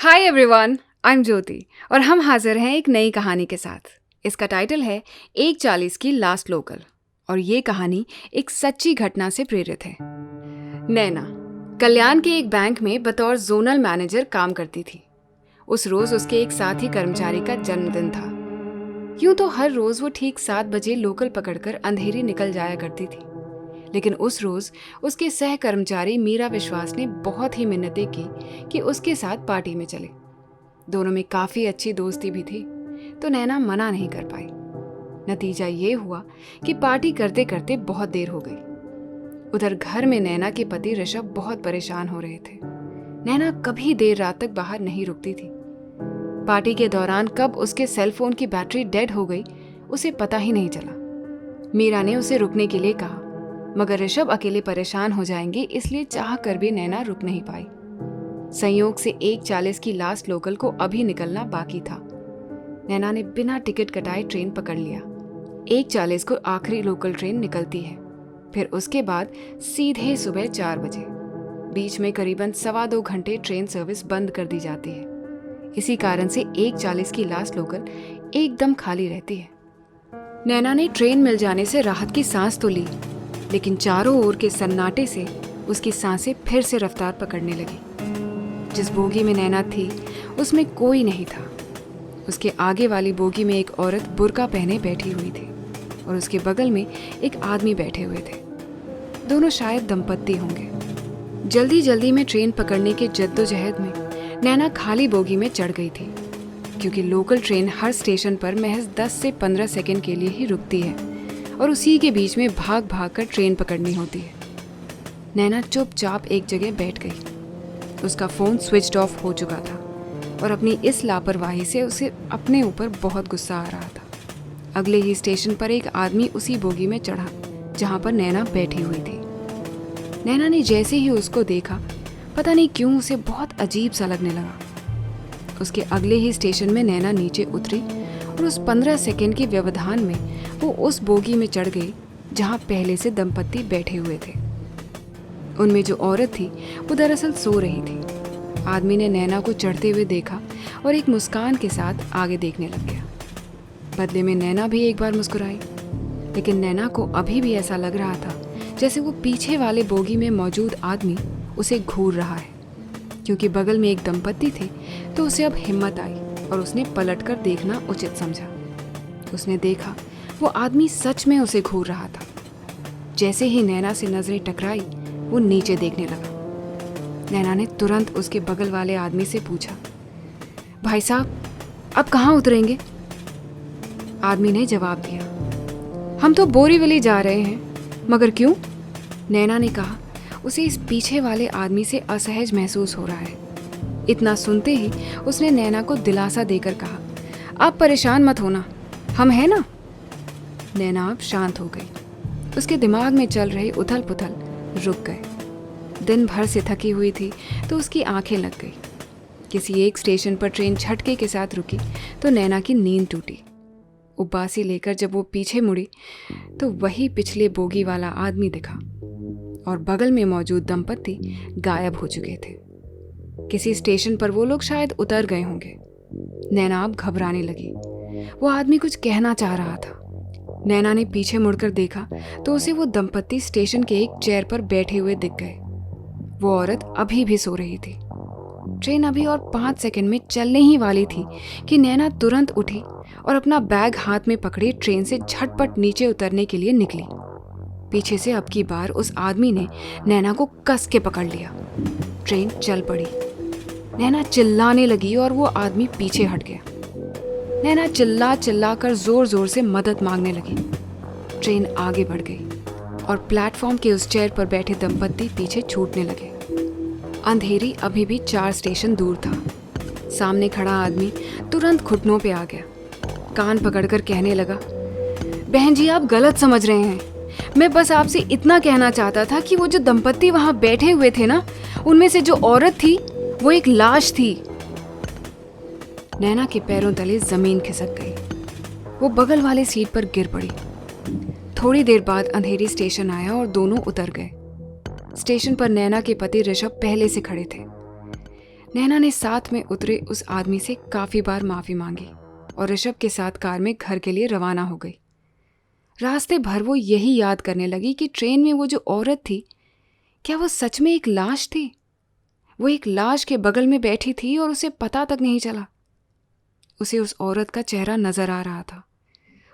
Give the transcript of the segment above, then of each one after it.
Hi everyone, I am ज्योति और हम हाजिर हैं एक नई कहानी के साथ। इसका टाइटल है 1:40 की लास्ट लोकल और ये कहानी एक सच्ची घटना से प्रेरित है। नैना कल्याण के एक बैंक में बतौर जोनल मैनेजर काम करती थी। उस रोज उसके एक साथी कर्मचारी का जन्मदिन था। यूं तो हर रोज वो ठीक 7 बजे लोकल पकड़कर अंधेरी निकल जाया करती थी, लेकिन उस रोज उसके सह कर्मचारी मीरा विश्वास ने बहुत ही मिन्नतें की कि उसके साथ पार्टी में चले। दोनों में काफी अच्छी दोस्ती भी थी, तो नैना मना नहीं कर पाई। नतीजा ये हुआ कि पार्टी करते करते बहुत देर हो गई। उधर घर में नैना के पति ऋषभ बहुत परेशान हो रहे थे। नैना कभी देर रात तक बाहर नहीं रुकती थी। पार्टी के दौरान कब उसके सेल फोन की बैटरी डेड हो गई उसे पता ही नहीं चला। मीरा ने उसे रुकने के लिए कहा, मगर ऋषभ अकेले परेशान हो जाएंगे इसलिए चाह कर भी नैना रुक नहीं पाई। संयोग से 1:40 की लास्ट लोकल को अभी निकलना बाकी था। नैना ने बिना टिकट कटाए ट्रेन पकड़ लिया। 1:40 को आखिरी लोकल ट्रेन निकलती है, फिर उसके बाद सीधे सुबह 4 बजे। बीच में करीबन 2.25 घंटे ट्रेन सर्विस बंद कर दी जाती है। इसी कारण से 1:40 की लास्ट लोकल एकदम खाली रहती है। नैना ने ट्रेन मिल जाने से राहत की सांस तो ली, लेकिन चारों ओर के सन्नाटे से उसकी सांसें फिर से रफ्तार पकड़ने लगी। जिस बोगी में नैना थी उसमें कोई नहीं था। उसके आगे वाली बोगी में एक औरत बुर्का पहने बैठी हुई थी और उसके बगल में एक आदमी बैठे हुए थे। दोनों शायद दंपत्ति होंगे। जल्दी जल्दी में ट्रेन पकड़ने के जद्दोजहद में नैना खाली बोगी में चढ़ गई थी, क्योंकि लोकल ट्रेन हर स्टेशन पर महज 10 से 15 सेकंड के लिए ही रुकती है और उसी के बीच में भाग भाग कर ट्रेन पकड़नी होती है। नैना चुपचाप एक जगह बैठ गई। उसका फोन स्विच्ड ऑफ हो चुका था और अपनी इस लापरवाही से उसे अपने ऊपर बहुत गुस्सा आ रहा था। अगले ही स्टेशन पर एक आदमी उसी बोगी में चढ़ा जहां पर नैना बैठी हुई थी। नैना ने जैसे ही उसको देखा, पता नहीं क्यों उसे बहुत अजीब सा लगने लगा। उसके अगले ही स्टेशन में नैना नीचे उतरी और उस 15 सेकंड के व्यवधान में वो उस बोगी में चढ़ गई जहां पहले से दंपत्ति बैठे हुए थे। उनमें जो औरत थी वो दरअसल सो रही थी। आदमी ने नैना को चढ़ते हुए देखा और एक मुस्कान के साथ आगे देखने लग गया। बदले में नैना भी एक बार मुस्कुराई, लेकिन नैना को अभी भी ऐसा लग रहा था जैसे वो पीछे वाले बोगी में मौजूद आदमी उसे घूर रहा है। क्योंकि बगल में एक दंपत्ति थे तो उसे अब हिम्मत आई और उसने पलटकर देखना उचित समझा। उसने देखा वो आदमी सच में उसे घूर रहा था। जैसे ही नैना से नजरें टकराई वो नीचे देखने लगा। नैना ने तुरंत उसके बगल वाले आदमी से पूछा, भाई साहब अब कहाँ उतरेंगे? आदमी ने जवाब दिया, हम तो बोरीवली जा रहे हैं। मगर क्यों? नैना ने कहा। उसे इस पीछे वाले आदमी से असहज महसूस हो रहा है। इतना सुनते ही उसने नैना को दिलासा देकर कहा, आप परेशान मत होना, हम हैं ना। नैना अब शांत हो गई। उसके दिमाग में चल रही उथल पुथल रुक गए। दिन भर से थकी हुई थी तो उसकी आंखें लग गई। किसी एक स्टेशन पर ट्रेन झटके के साथ रुकी तो नैना की नींद टूटी। उबासी लेकर जब वो पीछे मुड़ी तो वही पिछले बोगी वाला आदमी दिखा और बगल में मौजूद दंपत्ति गायब हो चुके थे। किसी स्टेशन पर वो लोग शायद उतर गए होंगे। नैना अब घबराने लगी। वो आदमी कुछ कहना चाह रहा था। नैना ने पीछे मुड़कर देखा तो उसे वो दंपत्ति स्टेशन के एक चेयर पर बैठे हुए दिख गए। वो औरत अभी भी सो रही थी। ट्रेन अभी और 5 सेकंड में चलने ही वाली थी कि नैना तुरंत उठी और अपना बैग हाथ में पकड़े ट्रेन से झटपट नीचे उतरने के लिए निकली। पीछे से अब की बार उस आदमी ने नैना को कस के पकड़ लिया। ट्रेन चल पड़ी। नैना चिल्लाने लगी और वो आदमी पीछे हट गया। नैना चिल्ला चिल्ला कर जोर जोर से मदद मांगने लगी। ट्रेन आगे बढ़ गई और प्लेटफॉर्म के उस चेयर पर बैठे दंपत्ति पीछे छूटने लगे। अंधेरी अभी भी 4 स्टेशन दूर था। सामने खड़ा आदमी तुरंत घुटनों पे आ गया। कान पकड़कर कहने लगा, बहन जी आप गलत समझ रहे हैं। मैं बस आपसे इतना कहना चाहता था कि वो जो दंपत्ति वहां बैठे हुए थे ना, उनमें से जो औरत थी वो एक लाश थी। नैना के पैरों तले जमीन खिसक गई। वो बगल वाले सीट पर गिर पड़ी। थोड़ी देर बाद अंधेरी स्टेशन आया और दोनों उतर गए। स्टेशन पर नैना के पति ऋषभ पहले से खड़े थे। नैना ने साथ में उतरे उस आदमी से काफ़ी बार माफ़ी मांगी और ऋषभ के साथ कार में घर के लिए रवाना हो गई। रास्ते भर वो यही याद करने लगी कि ट्रेन में वो जो औरत थी, क्या वो सच में एक लाश थी? वो एक लाश के बगल में बैठी थी और उसे पता तक नहीं चला। उसे उस औरत का चेहरा नजर आ रहा था।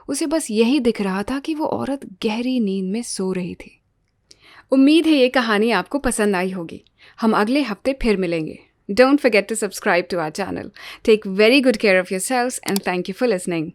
उसे बस यही दिख रहा था कि वो औरत गहरी नींद में सो रही थी। उम्मीद है ये कहानी आपको पसंद आई होगी। हम अगले हफ्ते फिर मिलेंगे। Don't forget to subscribe to our channel. Take very good care of yourselves and thank you for listening.